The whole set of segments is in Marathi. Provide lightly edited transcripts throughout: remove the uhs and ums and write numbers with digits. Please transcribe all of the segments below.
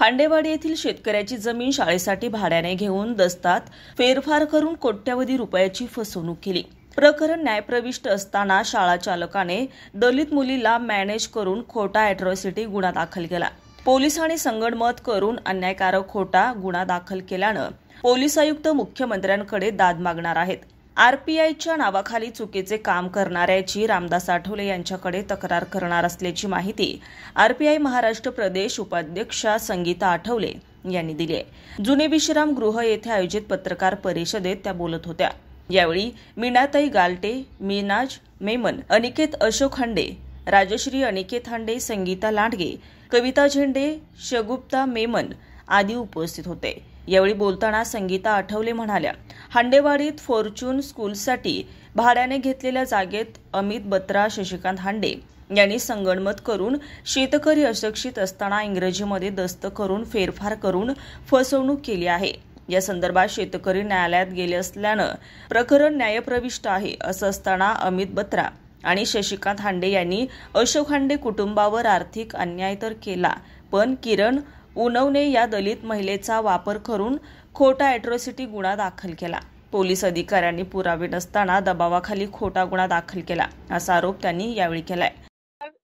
हांडेवाडी येथील शेतकऱ्याची जमीन शाळेसाठी भाड्याने घेऊन दस्तात फेरफार करून कोट्यवधी रुपयाची फसवणूक केली। प्रकरण न्यायप्रविष्ट असताना शाळा चालकाने दलित मुलीला मॅनेज करून खोटा अॅट्रॉसिटी गुन्हा दाखल केला। पोलिसांनी संगनमत करून अन्यायकारक खोटा गुन्हा दाखल केल्यानं पोलीस आयुक्त मुख्यमंत्र्यांकडे दाद मागणार आहेत। आरपीआयच्या नावाखाली चुकीचे काम करणाऱ्याची रामदास आठवले यांच्याकडे तक्रार करणार असल्याची माहिती आरपीआय महाराष्ट्र प्रदेश उपाध्यक्षा संगीता आठवले यांनी दिली आहे। जुने विश्राम गृह येथे आयोजित पत्रकार परिषदेत त्या बोलत होत्या। यावेळी मीनाताई गालटे, मीनाज मेमन, अनिकेत अशोक हांडे, राजश्री अनिकेत हांडे, संगीता लांडगे, कविता झेंडे, शगुप्ता मेमन आदी उपस्थित होते। यावेळी बोलताना संगीता आठवले म्हणाल्या, हांडेवाडीत फॉर्च्यून स्कूलसाठी भाड्याने घेतलेल्या जागेत अमित बत्रा, शशिकांत हांडे यांनी संगनमत करून शेतकरी अशिक्षित असताना इंग्रजीमध्ये दस्त करून फेरफार करून फसवणूक केली आहे। या संदर्भात शेतकरी न्यायालयात गेले असल्यानं प्रकरण न्यायप्रविष्ट आहे। असं असताना अमित बत्रा आणि शशिकांत हांडे यांनी अशोक हांडे कुटुंबावर आर्थिक अन्याय तर केला, पण किरण उनवणे या दलित महिलेचा वापर करून खोटा अॅट्रॉसिटी गुन्हा दाखल केला। पोलीस अधिकाऱ्यांनी पुरावे नसताना दबावाखाली खोटा गुन्हा दाखल केला, असा आरोप त्यांनी यावेळी केलाय।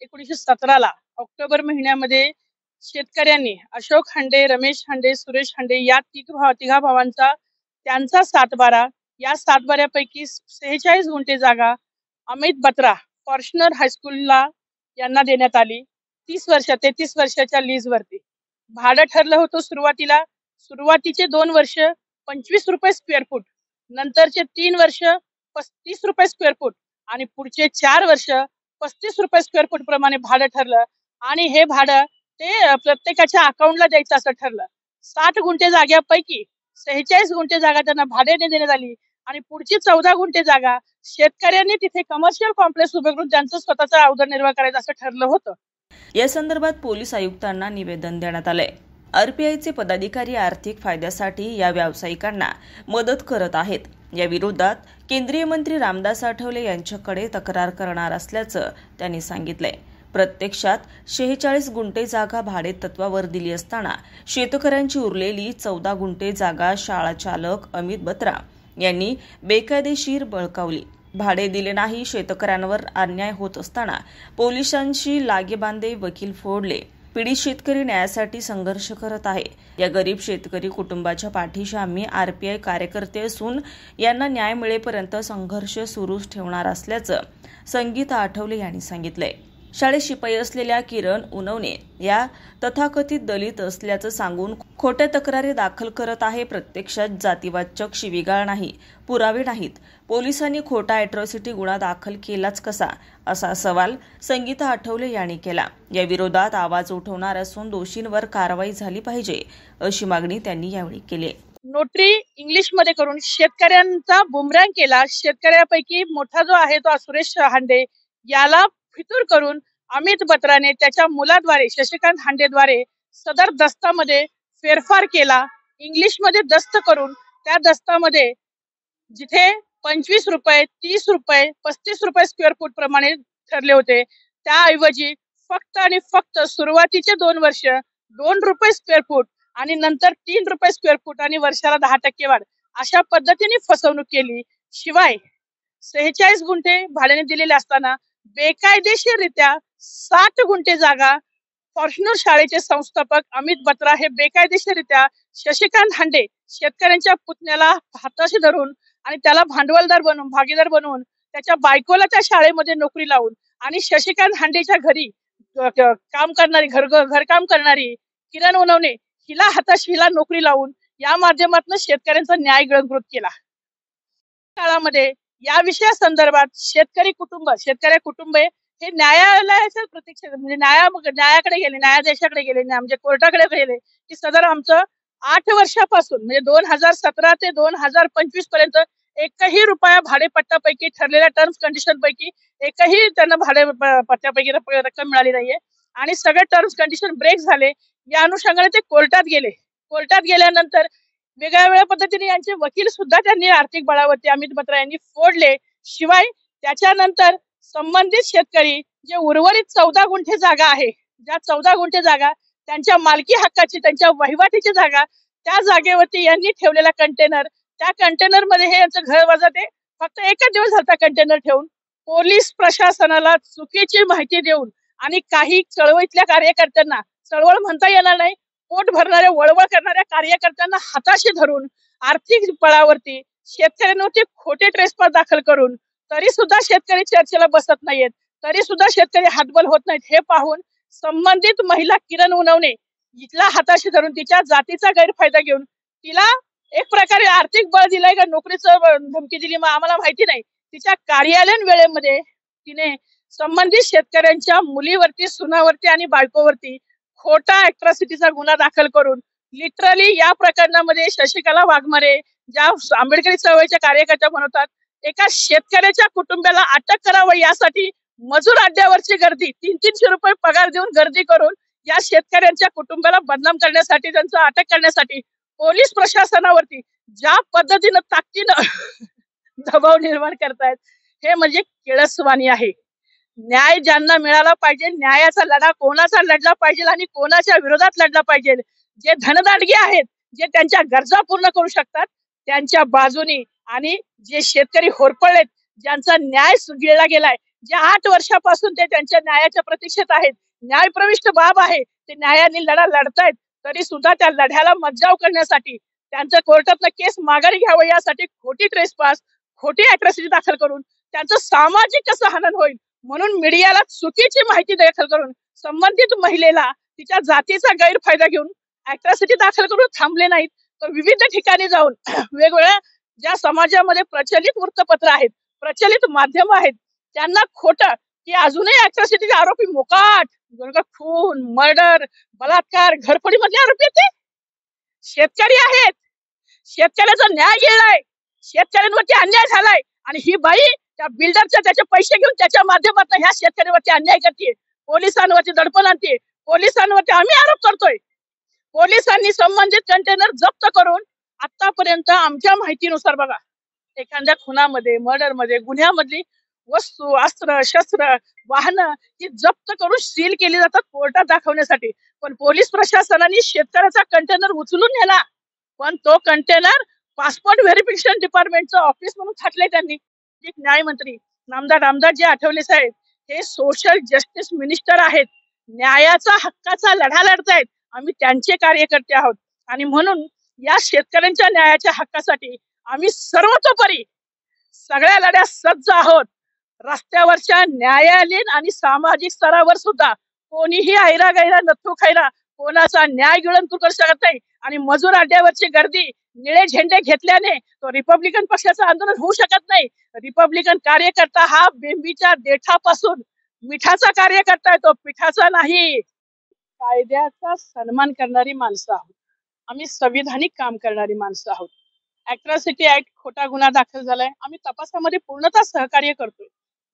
1917 ऑक्टोबर महिन्यामध्ये शेतकऱ्यांनी अशोक हांडे, रमेश हांडे, सुरेश हांडे या तिघा भावांचा त्यांचा 7/12 या 7/12पैकी 46 गुंठे जागा अमित बत्रा फॉर्च्यूनर हायस्कूलला यांना देण्यात आली। 33 वर्षाच्या लीजवरती भाडं ठरलं होतं। सुरुवातीचे 2 वर्ष 25 रुपये स्क्वेअर फूट, नंतरचे 3 वर्ष 35 रुपये स्क्वेअर फूट आणि पुढचे 4 वर्ष 35 रुपये स्क्वेअर फूट प्रमाणे भाडं ठरलं आणि हे भाडं ते प्रत्येकाच्या अकाउंटला द्यायचं असं ठरलं। 60 गुंठे जागेपैकी 46 गुंठे जागा त्यांना भाड्याने देण्यात आली आणि पुढची 14 गुंठे जागा शेतकऱ्यांनी तिथे कमर्शियल कॉम्प्लेक्स उभे करून त्यांचं स्वतःचा उदरनिर्वाह करायचा असं ठरलं होतं। या संदर्भात पोलीस आयुक्तांना निवेदन देण्यात आलंय। आरपीआयचे पदाधिकारी आर्थिक फायद्यासाठी या व्यावसायिकांना मदत करत आहेत। या विरोधात केंद्रीय मंत्री रामदास आठवले यांच्याकडे तक्रार करणार असल्याचं त्यांनी सांगितलंय। प्रत्यक्षात 46 गुंठे जागा भाडे तत्वावर दिली असताना शेतकऱ्यांची उरलेली 14 गुंठे जागा शाळा चालक अमित बत्रा यांनी बेकायदेशीर बळकावली। भाडे दिले नाही, शेतकऱ्यांवर अन्याय होत असताना पोलिसांशी लागेबांधे वकील फोडले। पीडित शेतकरी न्यायासाठी संघर्ष करत आहे। या गरीब शेतकरी कुटुंबाच्या पाठीशी आम्ही आरपीआय कार्यकर्ते असून यांना न्याय मिळेपर्यंत संघर्ष सुरूच ठेवणार असल्याचं संगीता आठवले यांनी सांगितलंय। शाळेत शिपाई असलेल्या किरण उनवणे या तथाकथित दलित असल्याचं सांगून खोट्या तक्रारी दाखल करत आहे। प्रत्यक्षात जातीवाचक शिवीगाळ नाही, पुरावे नाहीत, पोलिसांनी खोटा अॅट्रॉसिटी गुन्हा दाखल केलाच कसा, असा सवाल संगीता आठवले यांनी केला। या विरोधात आवाज उठवणार असून दोषींवर कारवाई झाली पाहिजे, अशी मागणी त्यांनी यावेळी केली। नोटरी इंग्लिशमध्ये करून शेतकऱ्यांचा बुमरँग केला। शेतकऱ्यापैकी मोठा जो आहे तो सुरेश हांडे याला फितूर करून अमित बत्राने त्याच्या मुलाद्वारे शशिकांत हांडेद्वारे सदर दस्तामध्ये फेरफार केला। इंग्लिशमध्ये दस्त करून त्या दस्तामध्ये जिथे 25 रुपये, 30 रुपये, 35 रुपये स्क्वेअर फूट प्रमाणे ठरले होते, त्याऐवजी फक्त आणि फक्त सुरुवातीचे 2 वर्ष 2 रुपये स्क्वेअर फूट आणि नंतर 3 रुपये स्क्वेअर फूट आणि वर्षाला 10% वाढ अशा पद्धतीने फसवणूक केली। शिवाय 46 गुंठे भाड्याने दिलेले असताना बेकायदेशीररित्या 60 गुंठे जागा फॉर्च्यूनर शाळेचे संस्थापक अमित बत्रा हे बेकायदेशीररित्या शशिकांत हांडे शेतकऱ्यांच्या पुतण्याला हाताशी धरून आणि त्याला भांडवलदार बनवून भागीदार बनवून त्याच्या बायकोला त्या शाळेमध्ये नोकरी लावून आणि शशिकांत हांडेच्या घरी काम करणारी घरकाम करणारी किरण उनवणे हिला नोकरी लावून या माध्यमातून शेतकऱ्यांचा न्याय गिळंकृत केला। काळामध्ये या विषयासंदर्भात शेतकऱ्या कुटुंब हे न्यायालयाच्या प्रतीक्षेत म्हणजे न्यायाकडे गेले, न्यायाधीशाकडे गेले, म्हणजे कोर्टाकडे गेले की सदर आमचं 8 वर्षापासून म्हणजे 2017 ते 2025 पर्यंत एकही रुपया भाडेपट्ट्यापैकी ठरलेल्या टर्म्स कंडिशन पैकी एकही त्यांना भाडेपट्ट्यापैकी रक्कम मिळाली नाहीये आणि सगळे टर्म्स कंडिशन ब्रेक झाले। या अनुषंगाने ते कोर्टात गेले। कोर्टात गेल्यानंतर वेगळ्या पद्धतीने यांचे वकील सुद्धा त्यांनी आर्थिक बळावरती अमित बत्रा यांनी फोडले। शिवाय त्याच्यानंतर संबंधित शेतकरी जे उर्वरित 14 गुंठे जागा आहे, ज्या 14 गुंठे जागा त्यांच्या मालकी हक्काची, त्यांच्या वहिवाटीची जागा, त्या जागेवरती यांनी ठेवलेला कंटेनर, त्या कंटेनर मध्ये हे यांचं घर वजा ते फक्त एकच दिवस झाला कंटेनर ठेवून पोलीस प्रशासनाला चुकीची माहिती देऊन आणि काही चळवळीतल्या कार्यकर्त्यांना, चळवळ म्हणता येणार नाही, पोट भरणाऱ्या वळवळ करणाऱ्या कार्यकर्त्यांना हाताशी धरून आर्थिक बळावरती शेतकऱ्यांवरती खोटे ट्रेसपास दाखल करून तरी सुद्धा शेतकरी चर्चेला बसत नाहीयेत, तरी सुद्धा शेतकरी हातबल होत नाहीत. हे पाहून संबंधित महिला किरण उनवणे इथला हाताशी धरून तिच्या जातीचा गैरफायदा घेऊन तिला एक प्रकारे आर्थिक बळ दिलाय का नोकरीचं धमकी दिली मग आम्हाला माहिती नाही. तिच्या कार्यालयीन वेळेमध्ये तिने संबंधित शेतकऱ्यांच्या मुलीवरती, सुनावरती आणि बायकोवरती खोटा अॅट्रॉसिटीचा गुन्हा दाखल करून लिटरली या प्रकरणामध्ये शशिकला वाघमारे ज्या आंबेडकरी चळवळीच्या कार्यकर्त्या बनवतात, एका शेतकऱ्याच्या कुटुंबाला अटक करावं यासाठी मजूर अड्ड्यावरची गर्दी, 300-300 रुपये पगार देऊन गर्दी करून या शेतकऱ्यांच्या कुटुंबाला बदनाम करण्यासाठी, त्यांचं अटक करण्यासाठी पोलीस प्रशासनावरती ज्या पद्धतीनं ताकदीनं दबाव निर्माण करतायत हे म्हणजे किळसवाणी आहे. न्याय ज्यांना मिळाला पाहिजे, न्यायाचा लढा कोणाचा लढला पाहिजे आणि कोणाच्या विरोधात लढला पाहिजे, जे धनदाडगे आहेत, जे त्यांच्या गरजा पूर्ण करू शकतात त्यांच्या बाजूनी, आणि जे शेतकरी होरपळलेत, ज्यांचा न्याय गिळला गेलाय, जे 8 वर्षापासून ते त्यांच्या न्यायाच्या प्रतीक्षेत आहेत, न्यायप्रविष्ट बाब आहे, ते न्यायाने लढा लढतायत, तरी सुद्धा त्या लढ्याला मज्जाव करण्यासाठी त्यांचं कोर्टातनं केस माघारी घ्यावं यासाठी खोटी ट्रेसपास, खोटी अॅट्रॉसिटी दाखल करून त्यांचं सामाजिक कसं हनन होईल म्हणून मीडियाला चुकीची माहिती दाखल करून संबंधित महिलेला तिच्या जातीचा गैरफायदा घेऊन अॅट्रॉसिटी दाखल करून थांबले नाहीत, तर विविध ठिकाणी जाऊन वेगवेगळ्या ज्या समाजामध्ये प्रचलित वृत्तपत्र आहेत, प्रचलित माध्यम आहेत, त्यांना खोटं की अजूनही अॅट्रॉसिटीचे आरोपी मोकाट, खून, मर्डर, बलात्कार, घरफोडी मधले आरोपी आहेत, शेतकरी आहेत, शेतकऱ्याचा न्याय गेलाय, शेतकऱ्यांवरती अन्याय झालाय आणि ही बाई त्या बिल्डरच्या त्याचे पैसे घेऊन त्याच्या माध्यमातून ह्या शेतकऱ्यांवरती अन्याय करते, पोलिसांवरती दडपण आणते, पोलिसांवरती आम्ही आरोप करतोय. पोलिसांनी संबंधित कंटेनर जप्त करून आतापर्यंत आमच्या माहितीनुसार बघा, एखाद्या खुनामध्ये, मर्डरमध्ये, गुन्ह्यामधली वस्तू, अस्त्र, शस्त्र, वाहनं ही जप्त करून सील केली जातात कोर्टात दाखवण्यासाठी, पण पोलीस प्रशासनाने शेतकऱ्याचा कंटेनर उचलून नेला, पण तो कंटेनर पासपोर्ट व्हेरिफिकेशन डिपार्टमेंटचं ऑफिस म्हणून थाटले त्यांनी. न्यायमंत्री नामदार रामदासजी आठवले साहेब हे सोशल जस्टिस मिनिस्टर आहेत, न्यायाचा हक्काचा लढा लढतायत, आम्ही त्यांचे कार्यकर्ते आहोत आणि म्हणून या शेतकऱ्यांच्या न्यायाच्या हक्कासाठी आम्ही सर्वतोपरी सगळ्या लढ्यात सज्ज आहोत. रस्त्यावरच्या न्यायालयीन आणि सामाजिक स्तरावर सुद्धा कोणीही ऐरा गैरा नथू खैरा कोणाचा न्याय गिळंतू करू शकत नाही आणि मजूर अड्ड्यावरची गर्दी, निळे झेंडे घेतल्याने तो रिपब्लिकन पक्षाचं आंदोलन होऊ शकत नाही. रिपब्लिकन कार्यकर्ता हा बेंबीच्या देठापासून मिठाचा कार्यकर्ता आहे, तो पिठाचा नाही. कायद्याचा सन्मान करणारी माणसं आहोत आम्ही, संविधानिक काम करणारी माणसं आहोत. अॅट्रॉसिटी ऍक्ट खोटा गुन्हा दाखल झालाय, आम्ही तपासामध्ये पूर्णतः सहकार्य करतोय.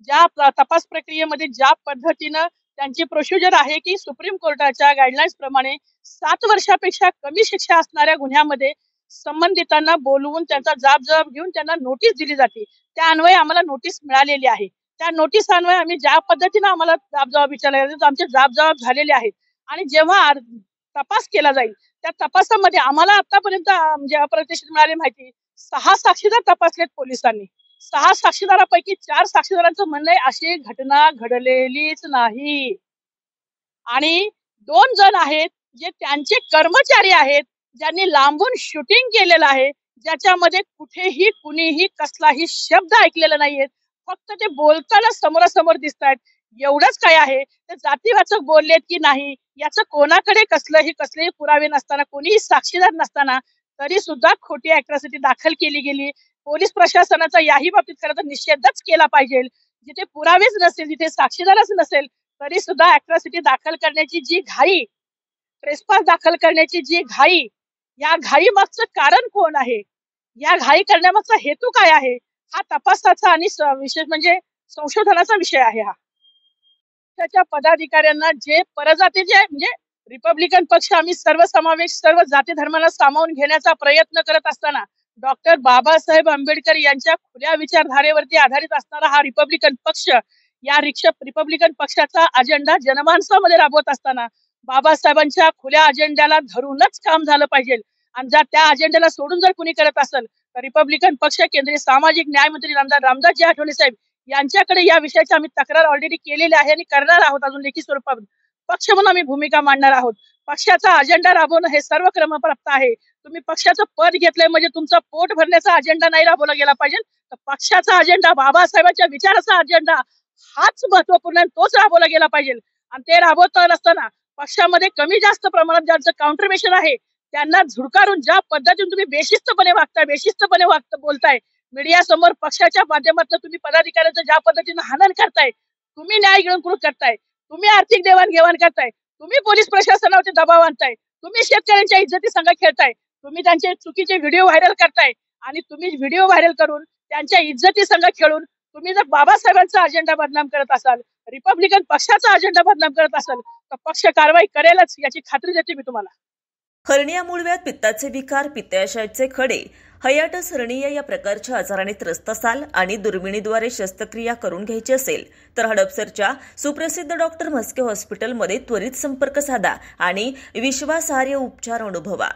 ज्या तपास प्रक्रियेमध्ये ज्या पद्धतीनं त्यांची प्रोसिजर आहे की सुप्रीम कोर्टाच्या गाईडलाईन्स प्रमाणे 7 वर्षापेक्षा कमी शिक्षा असणाऱ्या गुन्ह्यामध्ये संबंधितांना बोलवून त्यांचा जाब घेऊन त्यांना नोटीस दिली जाते, त्या अन्वये आम्हाला नोटीस मिळालेली आहे. त्या नोटीस अन्वये आम्ही ज्या पद्धतीनं आम्हाला जाब विचारले आमचे जाब झालेले आहेत आणि जेव्हा तपास केला जाईल त्या तपासामध्ये आम्हाला आतापर्यंत म्हणजे अप्रतिष्ठित मिळाली माहिती 6 साक्षीदार तपासलेत पोलिसांनी. 6 साक्षीदारापैकी 4 साक्षीदारांचं म्हणणं आहे अशी घटना घडलेलीच नाही आणि 2 जण आहेत जे त्यांचे कर्मचारी आहेत, ज्यांनी लांबून शूटिंग केलेलं आहे, ज्याच्यामध्ये कुठेही कुणीही कसलाही शब्द ऐकलेला नाहीये, फक्त ते बोलताना समोरासमोर दिसत आहेत. एवढंच काय आहे, ते जातीवाचक बोललेत की नाही याचं कोणाकडे कसलेही पुरावे नसताना, कोणीही साक्षीदार नसताना तरी सुद्धा खोटी अॅट्रॉसिटी दाखल केली गेली. पोलीस प्रशासनाचा याही बाबतीत खरं तर निषेधच केला पाहिजे. जिथे पुरावेच नसेल, जिथे साक्षीदारच नसेल तरी सुद्धा अॅट्रॉसिटी दाखल करण्याची जी घाई, ट्रेसपास दाखल करण्याची जी घाई, या घाई मागचं कारण कोण आहे, या घाई करण्यामागचा हेतू काय आहे, हा तपासाचा आणि विशेष म्हणजे संशोधनाचा विषय आहे. हा त्याच्या पदाधिकाऱ्यांना जे परजातीचे म्हणजे रिपब्लिकन पक्ष आम्ही सर्वसमावेश सर्व जाती धर्माला सामावून घेण्याचा प्रयत्न करत असताना डॉक्टर बाबासाहेब आंबेडकर यांच्या खुल्या विचारधारेवरती आधारित असणारा हा रिपब्लिकन पक्ष, या रिपब्लिकन पक्षाचा अजेंडा जनमानसामध्ये राबवत असताना बाबासाहेबांच्या खुल्या अजेंड्याला धरूनच काम झालं पाहिजे. आणि जर त्या अजेंड्याला सोडून जर कुणी करत असेल तर रिपब्लिकन पक्ष, केंद्रीय सामाजिक न्याय मंत्री आमदार रामदासजी आठवले साहेब यांच्याकडे या विषयाची आम्ही तक्रार ऑलरेडी केलेली आहे आणि करणार आहोत. अजून लेखी स्वरूपात पक्ष म्हणून आम्ही भूमिका मांडणार आहोत. पक्षाचा अजेंडा राबवणं हे सर्व क्रमप्राप्त आहे. तुम्ही पक्षाचं पद घेतलंय म्हणजे तुमचा पोट भरण्याचा अजेंडा नाही राबवला गेला पाहिजे. तर पक्षाचा अजेंडा, बाबासाहेबांच्या विचाराचा अजेंडा हाच महत्वपूर्ण आहे, तोच राबवला गेला पाहिजे. आणि ते राबवता असताना पक्षामध्ये कमी जास्त प्रमाणात ज्यांचं काउंटरमेशन आहे त्यांना झुडकारून ज्या पद्धतीने तुम्ही बेशिस्तपणे बोलताय, मीडिया समोर पक्षाच्या माध्यमातून तुम्ही पदाधिकाऱ्यांचं ज्या पद्धतीने हनन करताय, तुम्ही न्याय गिळंकृत करताय, तुम्ही आर्थिक देवाणघेवाण करताय, तुम्ही पोलीस प्रशासनावरती दबाव आणताय, तुम्ही शेतकऱ्यांच्या इज्जती संघ खेळताय, तुम्ही त्यांचे चुकीचे व्हिडिओ व्हायरल करताय आणि तुम्ही व्हिडिओ व्हायरल करून त्यांच्या इज्जती संघ खेळून तुम्ही जर बाबासाहेबांचा अजेंडा बदनाम करत असाल, रिपब्लिकन पक्षाचा अजेंडा बदनाम करत असाल तर पक्ष कारवाई करेलच याची खात्री देते मी तुम्हाला. हर्निया, मूळव्याध, पित्ताचे विकार, पित्ताशयाचे खडे, हायटिस हर्निया या प्रकारच्या आजाराने त्रस्त असाल आणि दुर्बिणीद्वारे शस्त्रक्रिया करून घ्यायची असेल तर हडपसरच्या सुप्रसिद्ध डॉक्टर म्हस्के हॉस्पिटलमध्ये त्वरित संपर्क साधा आणि विश्वासार्ह उपचार अनुभवा.